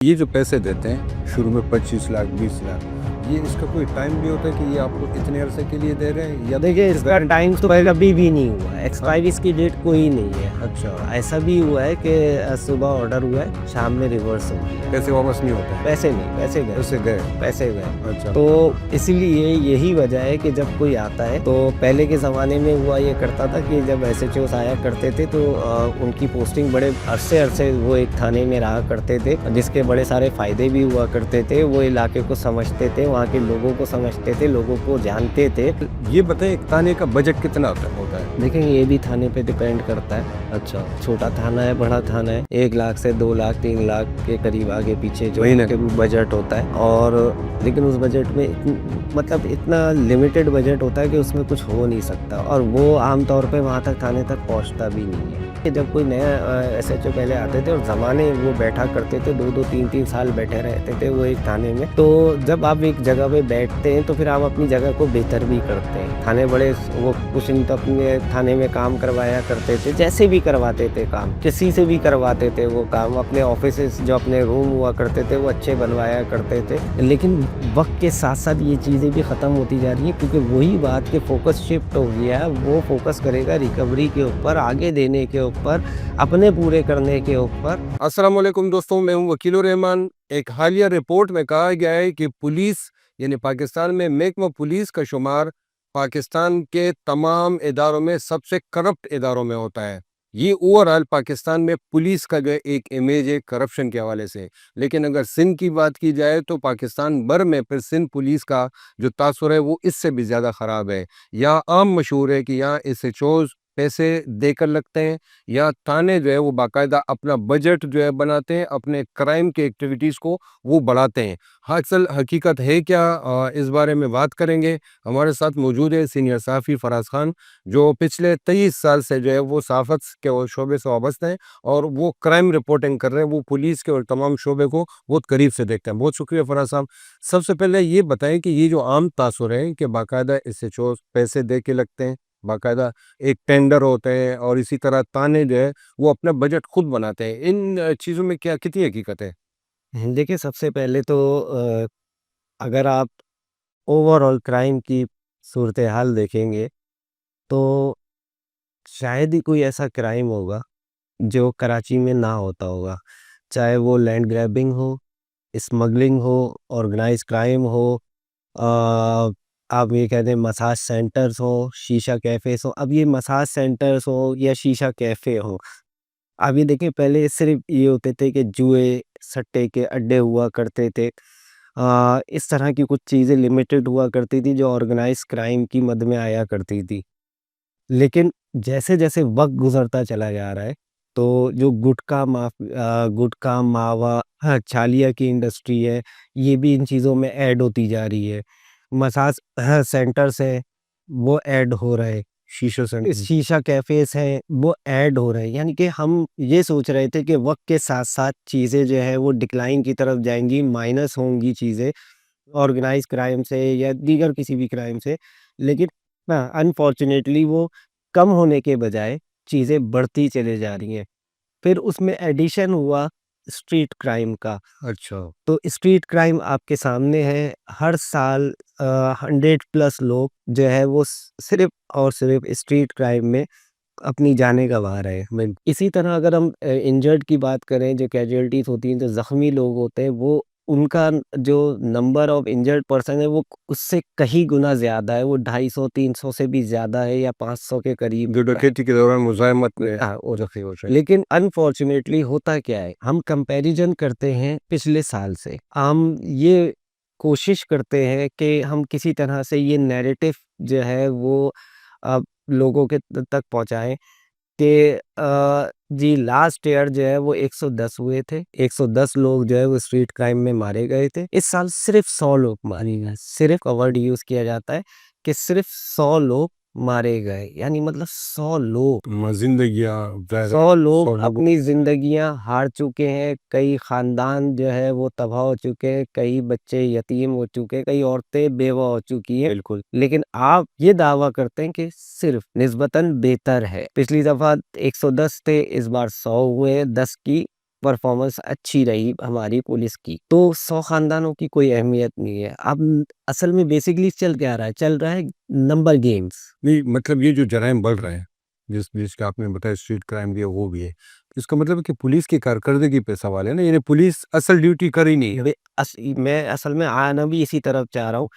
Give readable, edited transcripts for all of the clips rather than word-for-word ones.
ये जो पैसे देते हैं शुरू में 25 लाख 20 लाख, ये इसका कोई टाइम भी होता है कि ये आपको इतने अरसे के लिए दे रहे हैं या देखिए, इसका टाइम तो पहले कभी भी नहीं हुआ है, एक्सपायरी इसकी डेट कोई नहीं है। अच्छा, ऐसा भी हुआ है कि सुबह ऑर्डर हुआ है, शाम में रिवर्स हो गया। पैसे वापस नहीं होते हैं? पैसे नहीं, पैसे गए, पैसे गए। पैसे गए। अच्छा, तो इसीलिए यही वजह है कि जब कोई आता है तो पहले के ज़माने में हुआ ये करता था कि जब SHOs आया करते थे तो उनकी पोस्टिंग बड़े अरसे वो एक थाने में रहा करते थे, जिसके बड़े सारे फ़ायदे भी हुआ करते थे। वो इलाके को समझते थे, वहाँ के लोगों को समझते थे, लोगों को जानते थे। ये बताएं एक थाने का बजट कितना होता है? देखें, ये भी थाने पे डिपेंड करता है। अच्छा, छोटा थाना है, बड़ा थाना है, 1 लाख से 2 लाख 3 लाख के करीब आगे पीछे जो महीने के बजट होता है। और लेकिन उस बजट में मतलब इतना लिमिटेड बजट होता है कि उसमें कुछ हो नहीं सकता, और वो आमतौर पे वहाँ तक थाने तक पहुँचता भी नहीं है। कि जब कोई नया SHO पहले आते थे और ज़माने वो बैठा करते थे, 2-2 3-3 साल बैठे रहते थे वो एक थाने में। तो जब आप एक जगह पे बैठते हैं तो फिर आप अपनी जगह को बेहतर भी करते हैं। थाने बड़े वो कुछ नहीं तो अपने थाने में काम करवाया करते थे, जैसे भी करवाते थे काम, किसी से भी करवाते थे वो काम। अपने ऑफिसेस जो अपने रूम हुआ करते थे वो अच्छे बनवाया करते थे। लेकिन वक्त के साथ साथ ये चीज़ें भी ख़त्म होती जा रही हैं, क्योंकि वही बात कि फोकस शिफ्ट हो गया है। वो फोकस करेगा रिकवरी के ऊपर, आगे देने के ऊपर, अपने पूरे करने के ऊपर। अस्सलाम वालेकुम दोस्तों, मैं हूं वकील रहमान। एक हालिया रिपोर्ट में कहा गया है कि पुलिस यानी पाकिस्तान में महकमा पुलिस का शुमार पाकिस्तान के तमाम इदारों में सबसे करप्ट इदारों में होता है। ये ओवरऑल पाकिस्तान में पुलिस का जो एक इमेज है करप्शन के हवाले से। लेकिन अगर सिंध की बात की जाए तो पाकिस्तान भर में फिर सिंध पुलिस का जो तासुर है वो इससे भी ज़्यादा ख़राब है। यहाँ आम मशहूर है कि यहाँ SHOs पैसे देकर लगते हैं, या थाने जो है वो बाकायदा अपना बजट जो है बनाते हैं, अपने क्राइम के एक्टिविटीज़ को वो बढ़ाते हैं। असल हकीकत है क्या, इस बारे में बात करेंगे। हमारे साथ मौजूद है सीनियर सहाफ़ी फराज खान, जो पिछले 23 साल से जो है वो सहाफ़त के शोबे से वाबस्ता हैं और वो क्राइम रिपोर्टिंग कर रहे हैं। वो पुलिस के और तमाम शोबे को बहुत करीब से देखते हैं। बहुत शुक्रिया फराज साहब। सबसे पहले ये बताएं कि ये जो आम तासुर है कि बाकायदा SHOs पैसे दे के लगते हैं, बाकायदा एक टेंडर होते हैं, और इसी तरह ताने जो है वो अपना बजट खुद बनाते हैं, इन चीज़ों में क्या कितनी हकीकत है? देखिए, सबसे पहले तो अगर आप ओवरऑल क्राइम की सूरत हाल देखेंगे तो शायद ही कोई ऐसा क्राइम होगा जो कराची में ना होता होगा। चाहे वो लैंड ग्रैबिंग हो, स्मगलिंग हो, ऑर्गेनाइज़ क्राइम हो, अ, आप ये कह दें मसाज सेंटर्स हो, शीशा कैफ़ेज़ हो। अब ये मसाज सेंटर्स हो या शीशा कैफ़े हो, अब ये देखिए, पहले सिर्फ़ ये होते थे कि जुए, सट्टे के अड्डे हुआ करते थे। इस तरह की कुछ चीज़ें लिमिटेड हुआ करती थी जो ऑर्गेनाइज़ क्राइम की मद में आया करती थी। लेकिन जैसे-जैसे वक़्त गुज़रता चला जा रहा है, तो जो गुटखा, मावा, हाँ, छालिया की इंडस्ट्री है, ये भी इन चीज़ों में ऐड होती जा रही है। मसाज हाँ, सेंटर्स हैं, वो ऐड हो रहे हैं। शीशा सेंटर। शीशा कैफ़ेज़ हैं, वो ऐड हो रहे हैं। यानी कि हम ये सोच रहे थे कि वक़्त के साथ-साथ चीज़ें जो है वो डिक्लाइन की तरफ जाएँगी, माइनस होंगी चीज़ें, ऑर्गेनाइज़ क्राइम से या दीगर किसी भी क्राइम से। लेकिन अनफॉर्च्युनेटली वो कम होने के बजाय चीज़ें बढ़ती चले जा रही हैं। फिर उसमें एडिशन हुआ स्ट्रीट क्राइम का। अच्छा, तो स्ट्रीट क्राइम आपके सामने है, हर साल 100 प्लस लोग जो है वो सिर्फ़ और सिर्फ़ स्ट्रीट क्राइम में अपनी जानें गँवा रहे हैं। इसी तरह अगर हम इंजर्ड की बात करें, जो कैजुअल्टीज़ होती हैं, जो ज़ख्मी लोग होते हैं, वो उनका जो नंबर ऑफ इंजर्ड पर्सन है वो उससे कहीं गुना ज़्यादा है। वो 250-300 से भी ज़्यादा है या 500 के करीब जो डकैती के दौरान मुज़ाहमत में हाँ, और ज़ख्मी हो जाए। लेकिन अनफॉर्च्युनेटली होता क्या है, हम कंपैरिजन करते हैं पिछले साल से। हम ये कोशिश करते हैं कि हम किसी तरह से ये नैरेटिव जो है वो लोगों के तक पहुँचाएँ कि जी लास्ट ईयर जो है वो 110 हुए थे। 110 लोग जो है वो स्ट्रीट क्राइम में मारे गए थे। इस साल सिर्फ़ 100 लोग मारे गए। सिर्फ़ का वर्ड यूज़ किया जाता है कि सिर्फ़ 100 लोग मारे गए। यानी मतलब 100 लोग। ज़िंदगियाँ 100 लोग 100 लोगों। अपनी ज़िंदगियाँ हार चुके हैं, कई ख़ानदान जो है वो तबाह हो चुके हैं, कई बच्चे यतीम हो चुके हैं, कई औरतें बेवा हो चुकी हैं। बिल्कुल। लेकिन आप ये दावा करते हैं कि सिर्फ़ निस्बतन बेहतर है। पिछली दफ़ा 110 थे, इस बार 100 हुए हैं, 10 की परफॉर्मेंस अच्छी रही हमारी पुलिस की, तो 100 खानदानों की कोई अहमियत नहीं है। अब असल में बेसिकली चल क्या रहा है? चल रहा है नंबर गेम्स। नहीं मतलब ये जो जराइम बढ़ रहे हैं, जिसका आपने बताया स्ट्रीट क्राइम भी है वो भी है, इसका मतलब है कि पुलिस की कारकर्दगी पे सवाल है ना, यानी पुलिस असल ड्यूटी कर ही नहीं है। मैं असल में आना भी इसी तरफ चाह रहा हूँ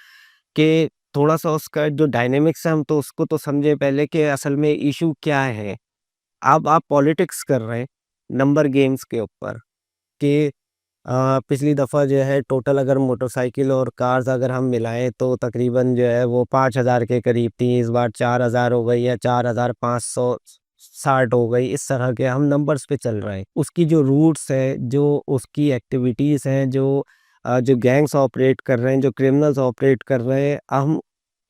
कि थोड़ा-सा उसका जो डायनामिक्स है हम तो उसको तो समझे पहले कि असल में इश्यू क्या है। अब आप पॉलिटिक्स कर रहे हैं नंबर गेम्स के ऊपर कि पिछली दफ़ा जो है टोटल अगर मोटरसाइकिल और कार्स अगर हम मिलाएँ तो तकरीबन जो है वो 5,000 के करीब थी, इस बार 4,000 हो गई या 4,560 हो गई, इस तरह के हम नंबर्स पे चल रहे हैं। उसकी जो रूट्स है, जो उसकी एक्टिविटीज़ हैं, जो गैंग्स ऑपरेट कर रहे हैं, जो क्रिमिनल्स ऑपरेट कर रहे हैं, हम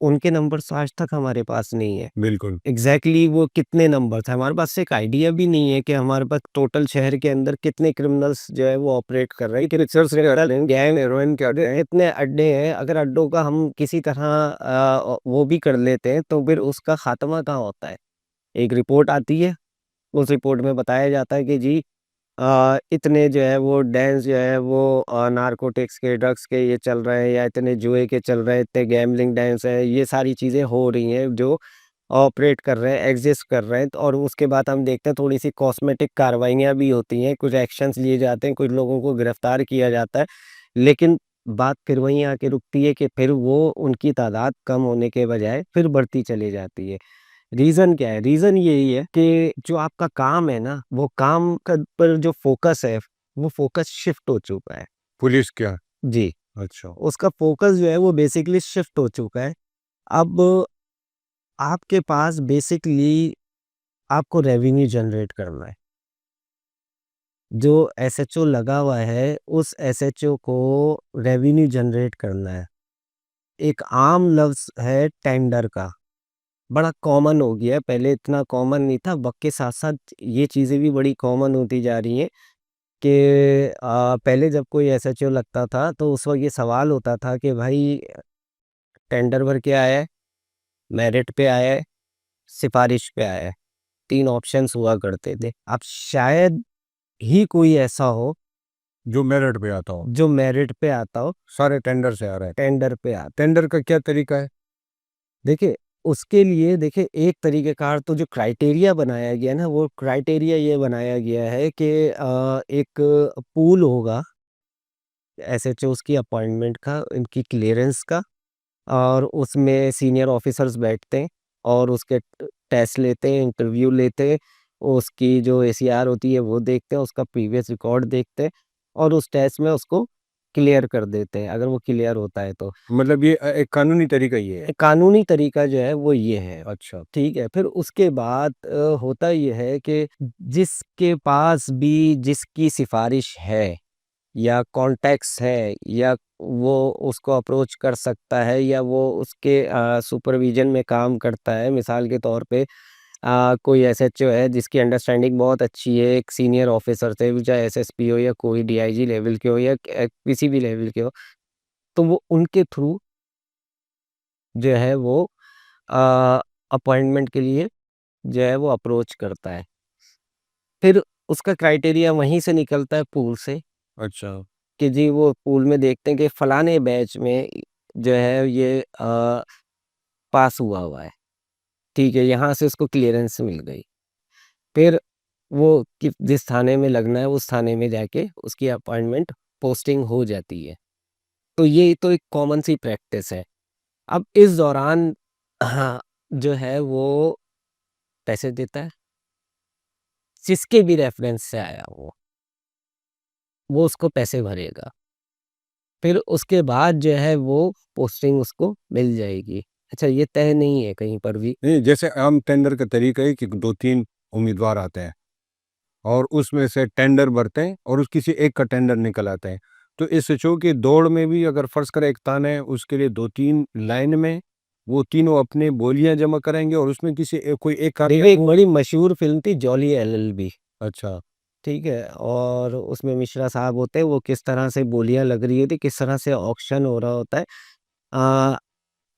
उनके नंबर्स आज तक हमारे पास नहीं है। बिल्कुल। एग्ज़ैक्टली वो कितने नंबर्स हैं, हमारे पास एक आइडिया भी नहीं है कि हमारे पास टोटल शहर के अंदर कितने क्रिमिनल्स जो है वो ऑपरेट कर रहे हैं, कि रिसर्च गैंग हेरोइन के अड्डे इतने अड्डे हैं, अगर अड्डों का हम किसी तरह वो भी कर लेते हैं तो फिर उसका खात्मा कहाँ होता है? एक रिपोर्ट आती है, उस रिपोर्ट में बताया जाता है कि जी इतने जो है वो डेन्स जो है वो नारकोटिक्स के, ड्रग्स के ये चल रहे हैं या इतने जुए के चल रहे हैं, इतने गैम्बलिंग डेन्स हैं, ये सारी चीज़ें हो रही हैं जो ऑपरेट कर रहे हैं, एग्ज़िस्ट कर रहे हैं। तो और उसके बाद हम देखते हैं थोड़ी-सी कॉस्मेटिक कार्रवाइयाँ भी होती हैं, कुछ एक्शन्स लिए जाते हैं, कुछ लोगों को गिरफ्तार किया जाता है। लेकिन बात फिर वहीं आके रुकती है कि फिर वो उनकी तादाद कम होने के बजाय फिर बढ़ती चली जाती है। रीज़न क्या है? रीज़न यही है कि जो आपका काम है ना, वो काम का पर जो फ़ोकस है, वो फ़ोकस शिफ्ट हो चुका है। पुलिस क्या? जी, अच्छा। उसका फ़ोकस जो है वो बेसिकली शिफ्ट हो चुका है। अब आपके पास बेसिकली आपको रेवेन्यू जनरेट करना है। जो एसएचओ लगा हुआ है, उस एसएचओ को रेवेन्यू जनरेट करना है। एक आम लफ्ज़ है टेंडर का, बड़ा कॉमन हो गया है, पहले इतना कॉमन नहीं था, वक़्त के साथ-साथ ये चीज़ें भी बड़ी कॉमन होती जा रही हैं कि पहले जब कोई एसएचओ लगता था, तो उस वक़्त ये सवाल होता था कि भाई टेंडर भर के आया है, मेरिट पे आया है, सिफ़ारिश पे आया है, 3 ऑप्शंस हुआ करते थे। अब शायद ही कोई ऐसा हो जो मेरिट पे आता हो, जो मेरिट पे आता हो, सारे टेंडर से आ रहे हैं। टेंडर पे आता। टेंडर का क्या तरीका है? देखिए, उसके लिए देखिए एक तरीक़ेकार तो जो क्राइटेरिया बनाया गया है ना, वो क्राइटेरिया ये बनाया गया है कि एक पूल होगा एसएचओज़ की अपॉइंटमेंट का, इनकी क्लीयरेंस का और उसमें सीनियर ऑफ़िसर्स बैठते हैं और उसके टेस्ट लेते हैं, इंटरव्यू लेते हैं, उसकी जो एसीआर होती है वो देखते हैं, उसका प्रीवियस रिकॉर्ड देखते हैं और उस टेस्ट में उसको क्लियर कर देते हैं, अगर वो क्लियर होता है तो। मतलब ये एक कानूनी तरीका ये है। कानूनी तरीका जो है वो ये है। अच्छा। ठीक है, फिर उसके बाद होता ये है कि जिसके पास भी जिसकी सिफ़ारिश है या कॉन्टैक्ट्स है या वो उसको अप्रोच कर सकता है या वो उसके सुपरविज़न में काम करता है। मिसाल के तौर पे कोई एसएचओ है जिसकी अंडरस्टैंडिंग बहुत अच्छी है एक सीनियर ऑफ़िसर से, चाहे एसएसपी हो या कोई डीआईजी लेवल के हो या किसी भी लेवल के हो, तो वो उनके थ्रू जो है वो अ, अपॉइंटमेंट के लिए जो है वो अप्रोच करता है। फिर उसका क्राइटेरिया वहीं से निकलता है पूल से अच्छा। कि जी वो पूल में देखते हैं कि फलाने बैच में जो है ये पास हुआ हुआ है। ठीक है, यहाँ से उसको क्लीयरेंस मिल गई। फिर वो कि जिस थाने में लगना है उस थाने में जाके उसकी अपॉइंटमेंट पोस्टिंग हो जाती है। तो ये तो एक कॉमन सी प्रैक्टिस है। अब इस दौरान हाँ, जो है वो पैसे देता है, जिसके भी रेफ़रेंस से आया वो उसको पैसे भरेगा। फिर उसके बाद जो है वो पोस्टिंग उसको मिल जाएगी। अच्छा ये तय नहीं है कहीं पर भी। नहीं, जैसे आम टेंडर का तरीका है कि 2-3 उम्मीदवार आते हैं और उसमें से टेंडर भरते हैं और उस किसी एक का टेंडर निकल आता है। तो इस एसएचओ की दौड़ में भी अगर फ़र्ज़ करें एक थाना है, उसके लिए 2-3 लाइन में वो तीनों अपनी बोलियाँ जमा कराएँगे और उसमें किसी कोई एक का। देखिए एक बड़ी मशहूर फ़िल्म थी जॉली एलएलबी, अच्छा। ठीक है? और उसमें मिश्रा साहब होते हैं, वो किस तरह से बोलियाँ लग रही होती, किस तरह से ऑक्शन हो रहा होता है। अ,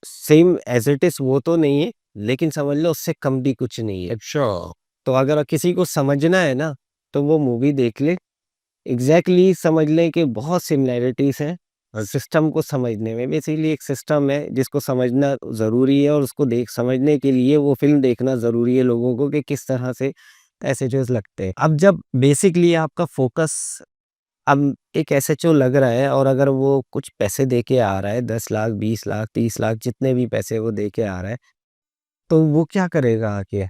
सेम एज़ इट इज़ वो तो नहीं है, लेकिन समझ लो उससे कम भी कुछ नहीं है। अच्छा। तो अगर किसी को समझना है ना, तो वो मूवी देख ले, एग्जैक्टली समझ लें कि बहुत सिमिलैरिटीज हैं अच्छा। सिस्टम को समझने में। बेसिकली एक सिस्टम है जिसको समझना ज़रूरी है और उसको देख समझने के लिए वो फ़िल्म देखना ज़रूरी है लोगों को कि किस तरह से एसएचओज़ लगते हैं। अब जब बेसिकली आपका फ़ोकस अब एक एसएचओ लग रहा है और अगर वो कुछ पैसे दे के आ रहा है 10 लाख, 20 लाख, 30 लाख जितने भी पैसे वो दे के आ रहा है, तो वो क्या करेगा आके?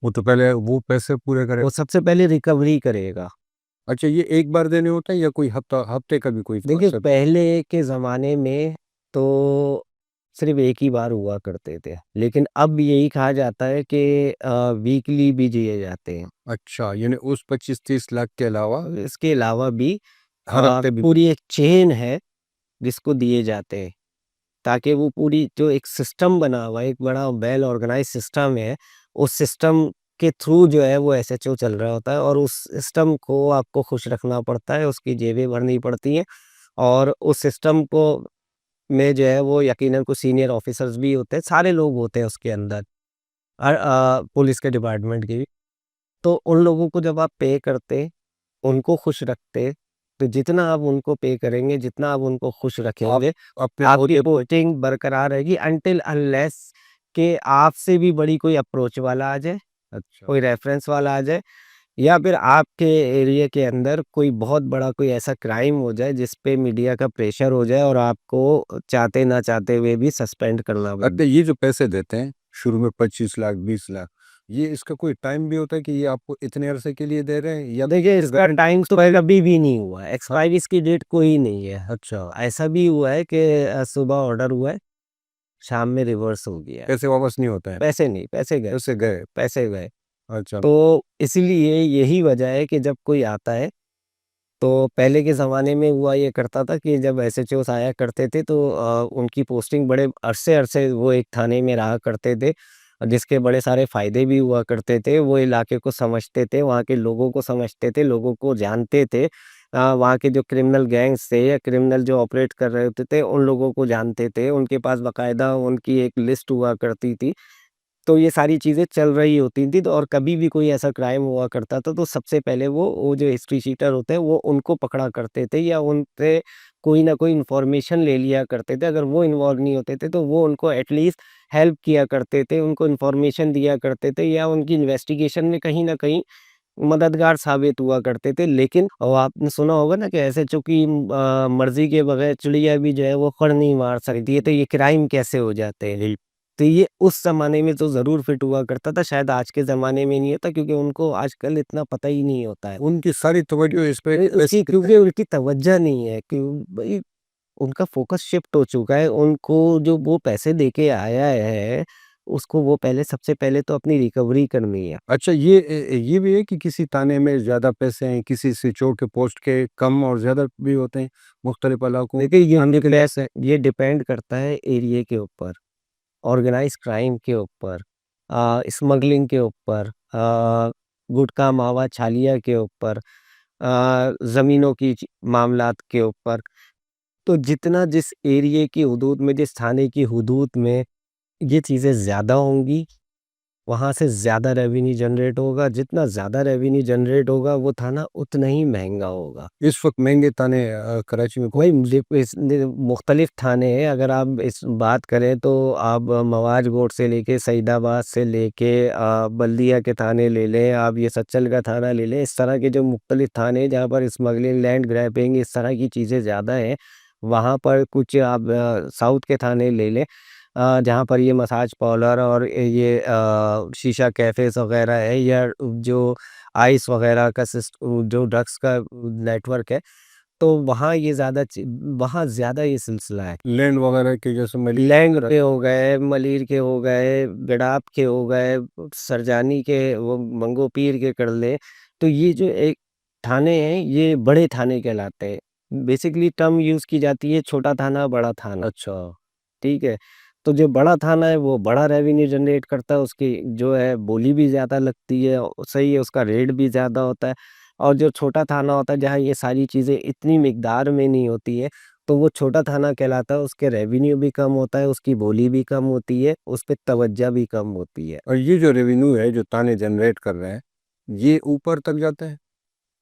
वो तो पहले वो पैसे पूरे करे। वो सबसे पहले रिकवरी करेगा। अच्छा, ये एक बार देने होते हैं या कोई हफ्ते का भी कोई देखिए कॉन्सेप्ट? पहले के ज़माने में तो सिर्फ़ एक ही बार हुआ करते थे, लेकिन अब यही कहा जाता है कि वीकली भी दिए जाते हैं। अच्छा, यानी उस 25-30 लाख के अलावा इसके अलावा भी हर हफ्ते भी? पूरी एक चेन है जिसको दिए जाते हैं, ताकि वो पूरी जो एक सिस्टम बना हुआ है, एक बड़ा वेल ऑर्गेनाइज़ सिस्टम है, उस सिस्टम के थ्रू जो है वो एसएचओ चल रहा होता है और उस सिस्टम को आपको खुश रखना पड़ता है, उसकी जेबें भरनी पड़ती हैं और उस सिस्टम को में जो है वो यकीनन कुछ सीनियर ऑफिसर्स भी होते हैं, सारे लोग होते हैं उसके अंदर पुलिस के डिपार्टमेंट के भी। तो उन लोगों को जब आप पे करते, उनको खुश रखते, तो जितना आप उनको पे करेंगे, जितना आप उनको खुश आप रखेंगे, अपने आपकी ओहदे पोस्टिंग बरकरार रहेगी अनटिल अनलेस कि आपसे भी बड़ी कोई अप्रोच वाला आ जाए, अच्छा, कोई रेफरेंस वाला आ जाए या फिर आपके एरिया के अंदर कोई बहुत बड़ा कोई ऐसा क्राइम हो जाए जिस पे मीडिया का प्रेशर हो जाए और आपको चाहते ना चाहते हुए भी सस्पेंड करना पड़े। अच्छा, ये जो पैसे देते हैं शुरू में 25 लाख 20 लाख, ये इसका कोई टाइम भी होता है कि ये आपको इतने अरसे के लिए दे रहे हैं या देखिए इसका टाइम तो पहले कभी भी नहीं हुआ है, हाँ? एक्सपायरी इसकी डेट कोई नहीं है। अच्छा, ऐसा भी हुआ है कि सुबह ऑर्डर हुआ है, शाम में रिवर्स हो गया है। पैसे वापस नहीं होते हैं? पैसे नहीं, पैसे गए, पैसे गए। पैसे गए। अच्छा। तो इसीलिए यही वजह है कि जब कोई आता है तो पहले के ज़माने में हुआ ये करता था कि जब एसएचओस आया करते थे तो उनकी पोस्टिंग बड़े अरसे-अरसे वो एक थाने में रहा करते थे, जिसके बड़े सारे फ़ायदे भी हुआ करते थे। वो इलाके को समझते थे, वहाँ के लोगों को समझते थे, लोगों को जानते थे। वहाँ के जो क्रिमिनल गैंग्स थे या क्रिमिनल जो ऑपरेट कर रहे होते थे, उन लोगों को जानते थे। उनके पास बाकायदा उनकी एक लिस्ट हुआ करती थी। तो ये सारी चीज़ें चल रही होती थी तो और कभी भी कोई ऐसा क्राइम हुआ करता था तो सबसे पहले वो जो हिस्ट्री शीटर होते हैं वो उनको पकड़ा करते थे या उनसे कोई ना कोई इन्फॉर्मेशन ले लिया करते थे। अगर वो इन्वॉल्व नहीं होते थे तो वो उनको एटलीस्ट हेल्प किया करते थे, उनको इन्फॉर्मेशन दिया करते थे या उनकी इन्वेस्टिगेशन में कहीं न कहीं मददगार साबित हुआ करते थे। लेकिन और आपने सुना होगा ना कि ऐसे चूँकि मर्ज़ी के बगैर चिड़िया भी जो है वो फड़ नहीं मार सकती है, तो ये क्राइम कैसे हो जाते हैं? तो ये उस ज़माने में तो ज़रूर फिट हुआ करता था, शायद आज के ज़माने में नहीं होता क्योंकि उनको आजकल इतना पता ही नहीं होता है। उनकी सारी तवज्जो इस पे उसकी क्योंकि उनकी तवज्जो नहीं है कि भई उनका फ़ोकस शिफ्ट हो चुका है, उनको जो वो पैसे देके आया है, उसको वो पहले सबसे पहले तो अपनी रिकवरी करनी है। अच्छा, ये भी है कि किसी थाने में ज़्यादा पैसे हैं, किसी सिचोड़ के पोस्ट के कम और ज़्यादा भी होते हैं, मुख्तलिफ इलाकों देखिए ये थाने के डिपेंड्स है ये डिपेंड करता है एरिये के ऊपर, ऑर्गेनाइज़ क्राइम के ऊपर, स्मगलिंग के ऊपर, गुटखा, मावा, छालिया के ऊपर, ज़मीनों की मामलात के ऊपर। तो जितना जिस एरिये की हुदूद में, जिस थाने की हुदूद में ये चीज़ें ज़्यादा होंगी, वहाँ से ज़्यादा रेवेन्यू जनरेट होगा, जितना ज़्यादा रेवेन्यू जनरेट होगा, वो थाना उतना ही महँगा होगा। इस वक्त महंगे थाने कराची में वही मुख्तलिफ थाने हैं, अगर आप इस बात करें तो आप मवाज गोड से लेके सईदाबाद से लेके बल्दिया के थाने ले लें, आप ये सच्चल का थाना ले लें, इस तरह के जो मुख्तलिफ थाने हैं जहाँ पर स्मगलिंग, लैंड ग्रैबिंग इस तरह की चीज़ें ज़्यादा हैं, वहाँ पर कुछ आप साउथ के थाने ले लें जहाँ पर ये मसाज पार्लर और ये शीशा कैफ़ेज़ वग़ैरह है या जो आइस वग़ैरह का जो ड्रग्स का नेटवर्क है, तो वहाँ ज़्यादा ये सिलसिला है। लैंड वगैरह के जैसे मलिक लैंग के हो गए, मलीर के हो गए, गडाप के हो गए, सरजानी के वो मंगो पीर के कर लें, तो ये जो एक थाने हैं, ये बड़े थाने कहलाते हैं। बेसिकली टर्म यूज़ की जाती है छोटा थाना, बड़ा थाना। अच्छा। ठीक है? तो जो बड़ा थाना है वो बड़ा रेवेन्यू जनरेट करता है, उसकी जो है बोली भी ज़्यादा लगती है, सही है उसका रेट भी ज़्यादा होता है। और जो छोटा थाना होता है जहाँ ये सारी चीज़ें इतनी मिक़दार में नहीं होती है, तो वो छोटा थाना कहलाता है, उसके रेवेन्यू भी कम होता है, उसकी बोली भी कम होती है, उस पे तवज्जो भी कम होती है। और ये जो रेवेन्यू है जो ताने जनरेट कर रहे हैं, ये ऊपर तक जाता है?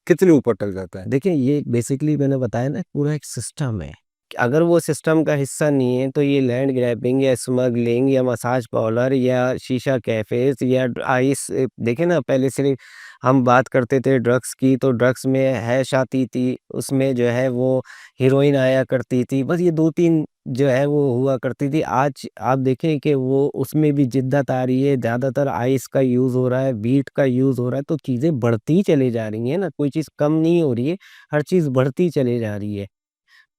कितने ऊपर तक जाता है? देखिए, ये बेसिकली मैंने बताया ना, पूरा एक सिस्टम है। कि अगर वो सिस्टम का हिस्सा नहीं है, तो ये लैंड ग्रैबिंग या स्मगलिंग या मसाज पार्लर या शीशा कैफ़ेज़ या आइस, देखिए ना, पहले से हम बात करते थे ड्रग्स की, तो ड्रग्स में हैश आती थी, उसमें जो है वो हीरोइन आया करती थी। बस ये 2-3 जो है वो हुआ करती थी। आज आप देखें कि वो उसमें भी जिद्दत आ रही है, ज़्यादातर आइस का यूज़ हो रहा है, वीट का यूज़ हो रहा है, तो चीज़ें बढ़ती ही चली जा रही हैं ना, कोई चीज़ कम नहीं हो रही है, हर चीज़ बढ़ती चली जा रही है।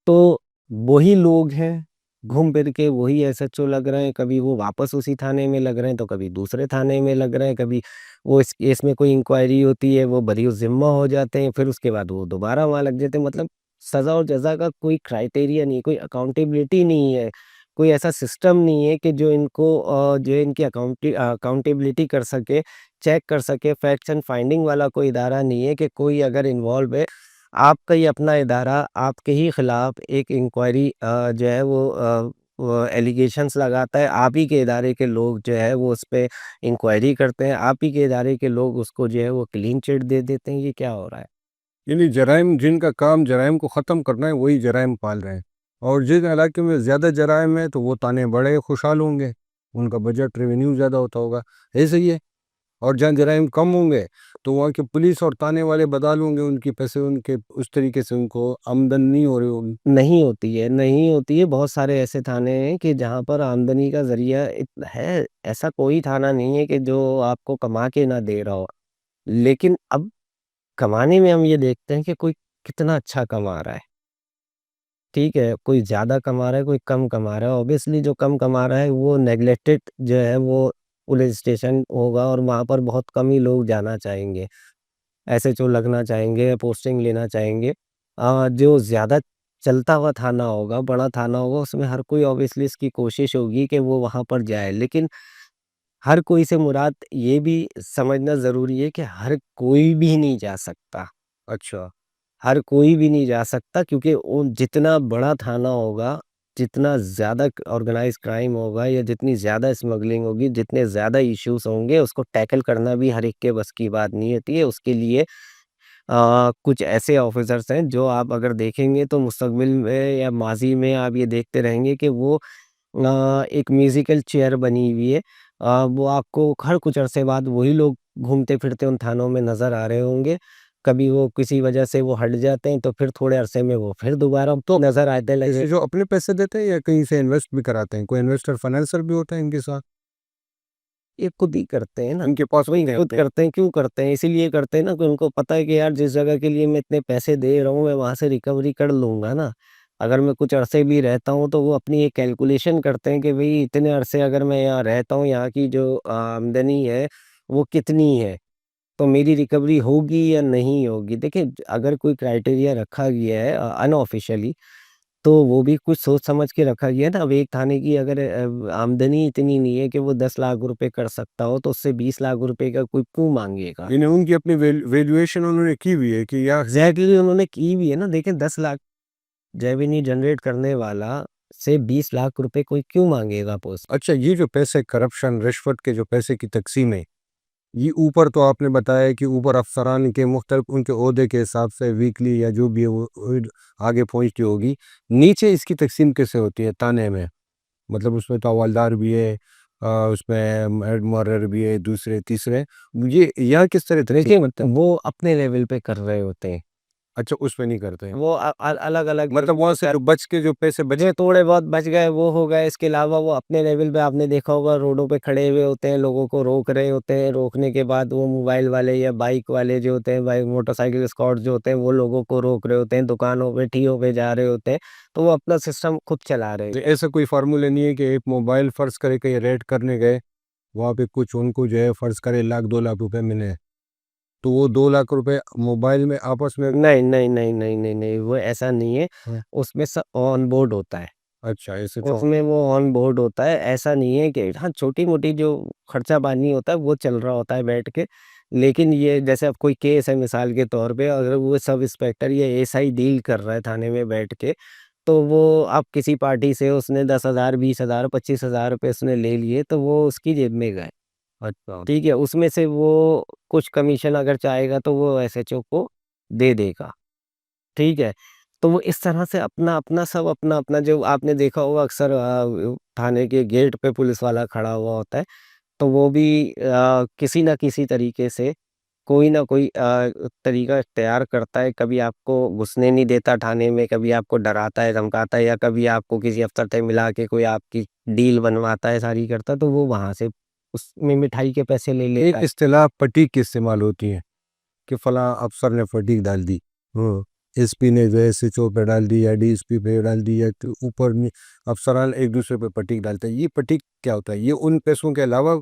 तो वही लोग हैं, घूम फिर के वही एसएचओ लग रहे हैं, कभी वो वापस उसी थाने में लग रहे हैं, तो कभी दूसरे थाने में लग रहे हैं, कभी वो इस केस में कोई इंक्वायरी होती है, वो बरी-ओ-ज़िम्मा हो जाते हैं, फिर उसके बाद वो दोबारा वहाँ लग जाते हैं। मतलब सज़ा और जज़ा का कोई क्राइटेरिया नहीं, कोई अकाउंटेबिलिटी नहीं है, कोई ऐसा सिस्टम नहीं है कि जो इनको जो है इनकी अकाउंटेबिलिटी कर सके, चेक कर सके, फैक्ट्स एंड फाइंडिंग वाला कोई इदारा नहीं है कि कोई अगर इन्वॉल्व है, आपका ही अपना इदारा आपके ही खिलाफ एक इंक्वायरी जो है वो एलिगेशंस लगाता है, आप ही के इदारे के लोग जो है वो उस पे इंक्वायरी करते हैं, आप ही के इदारे के लोग उसको जो है वो क्लीन चिट दे देते हैं, ये क्या हो रहा है? यानी जराइम, जिनका काम जराइम को ख़त्म करना है, वही जराइम पाल रहे हैं। और जिस इलाके में ज़्यादा जराइम है, तो वो ताने बड़े खुशहाल होंगे, उनका बजट रेवेन्यू ज़्यादा होता होगा, ऐसे ही है। और जहाँ जराइम कम होंगे, तो वहाँ के पुलिस और ताने वाले बदहाल होंगे, उनकी पैसे उनके उस तरीके से उनको आमदन नहीं हो रही होगी। नहीं होती है, नहीं होती है, बहुत सारे ऐसे थाने हैं कि जहाँ पर आमदनी का ज़रिया है, ऐसा कोई थाना नहीं है कि जो आपको कमा के ना दे रहा हो। लेकिन अब कमाने में हम ये देखते हैं कि कोई कितना अच्छा कमा रहा है। ठीक है, कोई ज़्यादा कमा रहा है, कोई कम कमा रहा है। ऑब्वियसली जो कम कमा रहा है वो नेग्लेक्टेड जो है वो पुलिस स्टेशन होगा और वहाँ पर बहुत कम ही लोग जाना चाहेंगे। एसएचओ लगना चाहेंगे, पोस्टिंग लेना चाहेंगे। जो ज़्यादा चलता हुआ थाना होगा, बड़ा थाना होगा, उसमें हर कोई ऑब्वियसली इसकी कोशिश होगी कि वो वहाँ पर जाए। लेकिन हर कोई से मुराद ये भी समझना ज़रूरी है कि हर कोई भी नहीं जा सकता। अच्छा, हर कोई भी नहीं जा सकता, क्योंकि वो जितना बड़ा थाना होगा, जितना ज़्यादा ऑर्गेनाइज़ क्राइम होगा या जितनी ज़्यादा स्मगलिंग होगी, जितने ज़्यादा इश्यूज़ होंगे, उसको टैकल करना भी हर एक के बस की बात नहीं होती है। उसके लिए कुछ ऐसे ऑफ़िसर्स हैं जो आप अगर देखेंगे तो मुस्तक़बिल में या माज़ी में आप ये देखते रहेंगे कि वो एक म्यूज़िकल चेयर बनी हुई है। वो आपको हर कुछ अरसे बाद वही लोग घूमते-फिरते उन थानों में नज़र आ रहे होंगे। कभी वो किसी वजह से वो हट जाते हैं, तो फिर थोड़े अरसे में वो फिर दोबारा तो नज़र आते लगे। ऐसे जो अपने पैसे देते हैं या कहीं से इन्वेस्ट भी कराते हैं? कोई इन्वेस्टर फाइनेंसर भी होता है इनके साथ? ये खुद ही करते हैं ना, इनके पास वही होते हैं खुद अपने? करते हैं, क्यों करते हैं? इसीलिए करते हैं ना कि उनको पता है कि यार जिस जगह के लिए मैं इतने पैसे दे रहा हूँ, मैं वहाँ से रिकवरी कर लूँगा ना। अगर मैं कुछ अरसे भी रहता हूँ, तो वो अपनी एक कैलकुलेशन करते हैं कि भई इतने अरसे अगर मैं यहाँ रहता हूँ, यहाँ की जो आमदनी है, वो कितनी है? तो मेरी रिकवरी होगी या नहीं होगी? देखिए, अगर कोई क्राइटेरिया रखा गया है अनऑफ़िशियली, तो वो भी कुछ सोच समझ के रखा गया है ना। अब एक थाने की अगर आमदनी इतनी नहीं है कि वो 10 लाख रुपए कर सकता हो, तो उससे 20 लाख रुपए का कोई क्यों माँगेगा? यानी उनकी अपनी वैल्यूएशन उन्होंने की हुई है कि या एग्ज़ैक्टली उन्होंने की भी है ना। देखिए, 10 लाख रेवेन्यू जनरेट करने वाला से 20 लाख रुपए कोई क्यों माँगेगा पोस्ट? अच्छा, ये जो पैसे करप्शन, रिश्वत के जो पैसे की तक़सीम है, ये ऊपर तो आपने बताया कि ऊपर अफ़सरान के मुख्तलिफ़ उनके ओहदे के हिसाब से वीकली या जो भी है वो आगे पहुँचती होगी। नीचे इसकी तक़सीम कैसे होती है थाने में? मतलब उसमें तो हवलदार भी है, उसमें हेड मुहर्रिर भी है, दूसरे, तीसरे। ये यहाँ किस तरह तक़सीम देखिए, करते हैं? वो अपने लेवल पे कर रहे होते हैं। अच्छा, उसमें नहीं करते हैं। वो अलग-अलग मतलब वहाँ से जो बच के जो पैसे बचे। जो थोड़े बहुत बच गए वो हो गए, इसके अलावा वो अपने लेवल पे आपने देखा होगा रोडों पे खड़े हुए होते हैं, लोगों को रोक रहे होते हैं, रोकने के बाद वो मोबाइल वाले या बाइक वाले जो होते हैं, बाइक मोटरसाइकिल स्क्वाड जो होते हैं, वो लोगों को रोक रहे होते हैं, दुकानों पे, ठियों पे जा रहे होते हैं, तो वो अपना सिस्टम खुद चला रहे तो होते हैं। ऐसा कोई फ़ॉर्मूला नहीं है कि एक मोबाइल फ़र्ज़ करे कहीं रेड करने गए, वहाँ पे कुछ उनको जो है फ़र्ज़ करे लाख 2 लाख रुपए मिले, तो वो 2 लाख रुपए मोबाइल में आपस में। नहीं, नहीं, नहीं, नहीं, नहीं, नहीं, वो ऐसा नहीं है, हाँ, उसमें सब ऑन बोर्ड होता है। अच्छा ऐसे तो। उसमें वो ऑन बोर्ड होता है, ऐसा नहीं है कि हाँ, छोटी-मोटी जो खर्चा-पानी होता है, वो चल रहा होता है बैठ के। लेकिन ये जैसे अब कोई केस है मिसाल के तौर पे, अगर वो सब इंस्पेक्टर या एएसआई डील कर रहा है थाने में बैठ के, तो वो अब किसी पार्टी से उसने 10,000, 20,000, 25,000 रुपए उसने ले लिए, तो वो उसकी जेब में गए। अच्छा, ठीक है? उसमें से वो कुछ कमीशन अगर चाहेगा, तो वो एसएचओ को दे देगा, ठीक है? तो वो इस तरह से अपना-अपना सब अपना-अपना जो आपने देखा होगा अक्सर थाने के गेट पे पुलिस वाला खड़ा हुआ होता है, तो वो भी किसी न किसी तरीके से कोई ना कोई तरीका इख्तियार करता है, कभी आपको घुसने नहीं देता थाने में, कभी आपको डराता है, धमकाता है या कभी आपको किसी अफ़सर से मिला के कोई आपकी डील बनवाता है, सारी करता है, तो वो वहाँ से उसमें मिठाई के पैसे ले एक लेता है। इस्तिलाह फटीक की इस्तेमाल होती है कि फलां अफ़सर ने फटीक डाल दी। एसपी ने जो है एसएचओ पे डाल दी या डीएसपी पे डाल दी या तो ऊपर में अफ़सरान एक-दूसरे पे फटीक डालते हैं। ये फटीक क्या होता है? ये उन पैसों के अलावा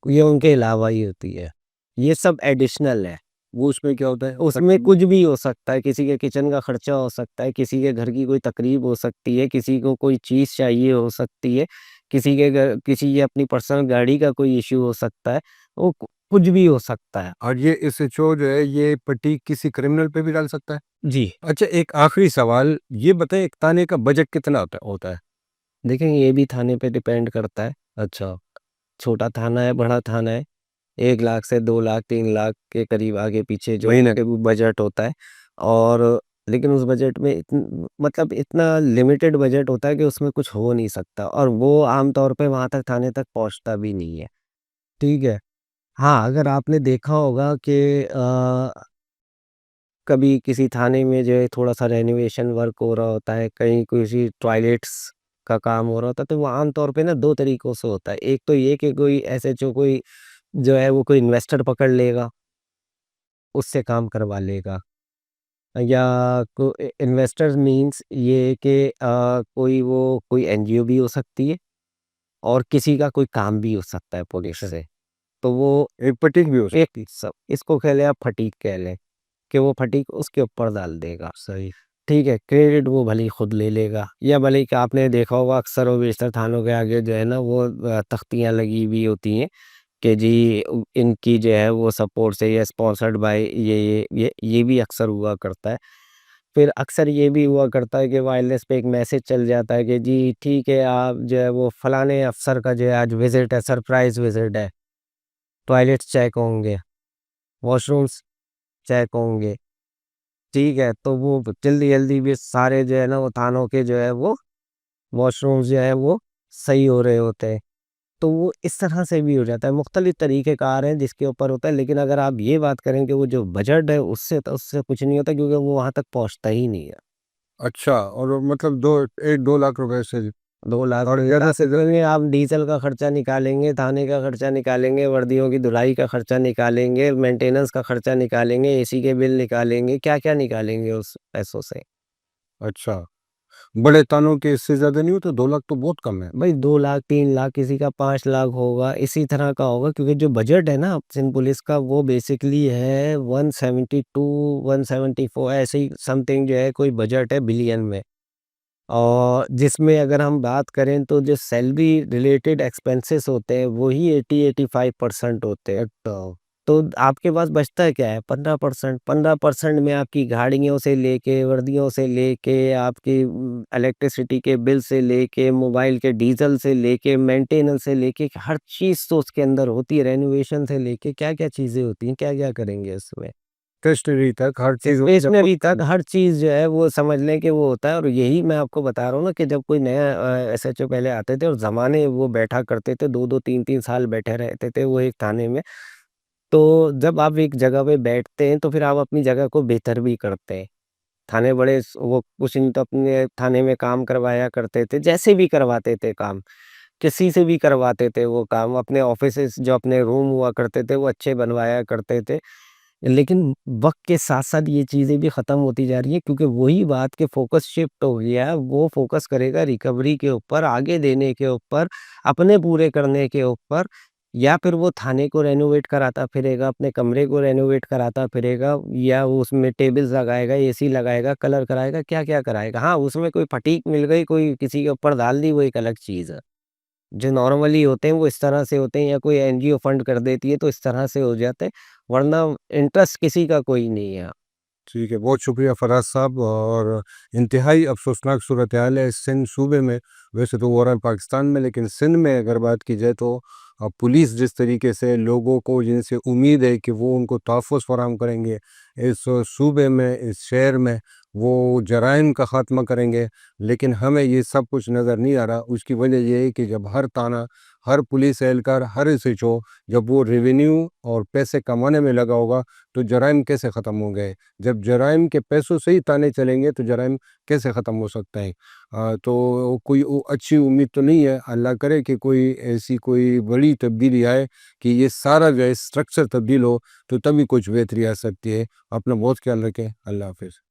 ये उनके अलावा ही होती है। ये सब एडिशनल है। वो उसमें क्या होता है? उसमें कुछ भी हो सकता है, किसी के किचन का खर्चा हो सकता है, किसी के घर की कोई तकरीब हो सकती है, किसी को कोई चीज़ चाहिए हो सकती है, किसी के घर किसी की अपनी पर्सनल गाड़ी का कोई इश्यू हो सकता है, वो कुछ भी हो सकता है। और ये एसएचओ जो है ये फटीक किसी क्रिमिनल पे भी डाल सकता है? जी, अच्छा, एक आखिरी सवाल, ये बताएँ एक थाने का बजट कितना होता है? देखें ये भी थाने पे डिपेंड करता है। अच्छा, छोटा थाना है, बड़ा थाना है, 1 लाख से 2 लाख, 3 लाख के करीब आगे-पीछे जो महीने का? बजट होता है और लेकिन उस बजट में मतलब इतना लिमिटेड बजट होता है कि उसमें कुछ हो नहीं सकता और वो आम तौर पे वहाँ तक थाने तक पहुँचता भी नहीं है, ठीक है? हाँ, अगर आपने देखा होगा कि कभी किसी थाने में जो है थोड़ा-सा रेनोवेशन वर्क हो रहा होता है, कहीं किसी टॉयलेट्स का काम हो रहा होता है, तो वो आम तौर पे ना 2 तरीकों से होता है। एक तो ये कि कोई एसएचओ कोई जो है वो कोई इन्वेस्टर पकड़ लेगा, उससे काम करवा लेगा या इन्वेस्टर मीन्स ये कि कोई एनजीओ भी हो सकती है और किसी का कोई काम भी हो सकता है पुलिस अच्छा, से। तो वो एक फटीक भी हो एक सकती है। सब इसको कह लें आप फटीक कह लें कि वो फटीक उसके ऊपर डाल देगा। सही। ठीक है, क्रेडिट वो भले ही खुद ले लेगा या भले ही कि आपने देखा होगा अक्सर और बेशतर थानों के आगे जो है ना वो तख्तियाँ लगी हुई होती हैं कि जी इनकी जो है वो सपोर्ट से या स्पॉन्सर्ड बाय ये भी अक्सर हुआ करता है। फिर अक्सर ये भी हुआ करता है कि वायरलेस पे एक मैसेज चल जाता है कि जी ठीक है आप जो है वो फलाने अफ़सर का जो है आज विज़िट है, सरप्राइज़ विज़िट है, टॉयलेट्स चेक होंगे, वॉशरूम्स चेक होंगे, ठीक है? तो वो जल्दी-जल्दी भी सारे जो है ना वो थानों के जो है वो वॉशरूम्स जो है वो सही हो रहे होते हैं। तो वो इस तरह से भी हो जाता है, मुख्तलिफ़ तरीक़ेकार हैं जिसके ऊपर होता है, लेकिन अगर आप ये बात करें कि वो जो बजट है उससे कुछ नहीं होता क्योंकि वो वहाँ तक पहुँचता ही नहीं है। अच्छा, और मतलब 2 1-2 लाख रुपए से 2 लाख और ज़्यादा से ज़्यादा में आप डीज़ल का खर्चा निकालेंगे, थाने का खर्चा निकालेंगे, वर्दियों की धुलाई का खर्चा निकालेंगे, मेंटेनेंस का खर्चा निकालेंगे, एसी के बिल निकालेंगे, क्या-क्या निकालेंगे उस पैसों से? अच्छा, बड़े थानों के इससे ज़्यादा नहीं होता? 2 लाख तो बहुत कम है। भाई 2 लाख, 3 लाख, किसी का 5 लाख होगा, इसी तरह का होगा क्योंकि जो बजट है ना सिंध पुलिस का वो बेसिकली है 172, 174 ऐसे ही समथिंग जो है कोई बजट है बिलियन में। और जिसमें अगर हम बात करें तो जो सैलरी रिलेटेड एक्सपेंसेस होते हैं वही 80-85% होते हैं। तो आपके पास बचता क्या है 15%। 15% में आपकी गाड़ियों से लेके, वर्दियों से लेके, आपकी इलेक्ट्रिसिटी के बिल से लेके, मोबाइल के डीज़ल से लेके, मेंटेनेंस से लेके, हर चीज़ तो उसके अंदर होती है, रेनोवेशन से लेके क्या-क्या चीज़ें होती हैं, क्या-क्या करेंगे उसमें। स्टेशनरी तक हर चीज़ हो जब स्टेशनरी तक हर चीज़ जो है वो समझ लें कि वो होता है और यही मैं आपको बता रहा हूँ ना कि जब कोई नया एसएचओ पहले आते थे और ज़माने वो बैठा करते थे, 2-2 3-3 साल बैठे रहते थे वो एक थाने में। तो जब आप एक जगह पे बैठते हैं तो फिर आप अपनी जगह को बेहतर भी करते हैं। थाने बड़े वो कुछ नहीं तो अपने थाने में काम करवाया करते थे, जैसे भी करवाते थे काम, किसी से भी करवाते थे वो काम, अपने ऑफ़िसेज़ जो अपने रूम हुआ करते थे वो अच्छे बनवाया करते थे। लेकिन वक़्त के साथ-साथ ये चीज़ें भी ख़त्म होती जा रही हैं क्योंकि वही बात कि फ़ोकस शिफ्ट हो गया है, वो फ़ोकस करेगा रिकवरी के ऊपर, आगे देने के ऊपर, अपने पूरे करने के ऊपर या फिर वो थाने को रेनोवेट कराता फिरेगा, अपने कमरे को रेनोवेट कराता फिरेगा या वो उसमें टेबल्स लगाएगा, एसी लगाएगा, कलर कराएगा, क्या-क्या कराएगा। हाँ, उसमें कोई फटीक मिल गई, कोई किसी के ऊपर डाल दी, वो एक अलग चीज़ है। जो नॉर्मली होते हैं वो इस तरह से होते हैं या कोई एनजीओ फंड कर देती है तो इस तरह से हो जाते हैं, वरना इंटरेस्ट किसी का कोई नहीं है। ठीक है, बहुत शुक्रिया फराज साहब। और इंतहाई अफसोसनाक सूरत हाल है सिंध सूबे में, वैसे तो ओवरऑल पाकिस्तान में, लेकिन सिंध में अगर बात की जाए तो पुलिस जिस तरीके से लोगों को, जिनसे उम्मीद है कि वो उनको तहफ़्फ़ुज़ फराहम करेंगे इस सूबे में, इस शहर में, वो जराइम का ख़ात्मा करेंगे, लेकिन हमें ये सब कुछ नज़र नहीं आ रहा। उसकी वजह ये है कि जब हर ताना, हर पुलिस एहलकार, हर एसएचओ जब वो रेवेन्यू और पैसे कमाने में लगा होगा, तो जराइम कैसे ख़त्म होंगे? जब जराइम के पैसों से ही ताने चलेंगे तो जराइम कैसे ख़त्म हो सकते हैं? तो कोई अच्छी उम्मीद तो नहीं है। अल्लाह करे कि कोई ऐसी कोई बड़ी तब्दीली आए कि ये सारा जो है स्ट्रक्चर तब्दील हो, तो तभी कुछ बेहतरी आ सकती है। अपना बहुत ख्याल रखें। अल्लाह हाफ़िज़।